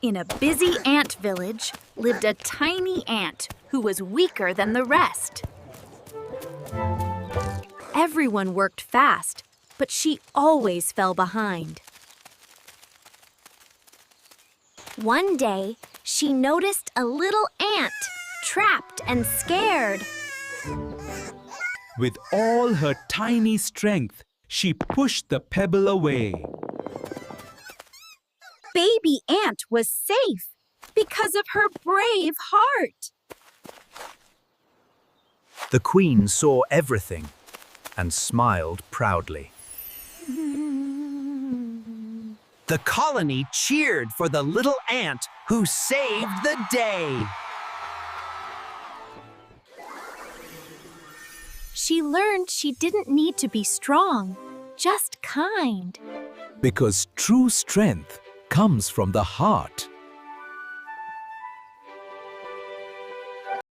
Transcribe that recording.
In a busy ant village lived a tiny ant who was weaker than the rest. Everyone worked fast, but she always fell behind. One day, she noticed a little ant, trapped and scared. With all her tiny strength, she pushed the pebble away. Baby ant was safe because of her brave heart. The queen saw everything and smiled proudly. The colony cheered for the little ant who saved the day. She learned she didn't need to be strong, just kind. Because true strength comes from the heart.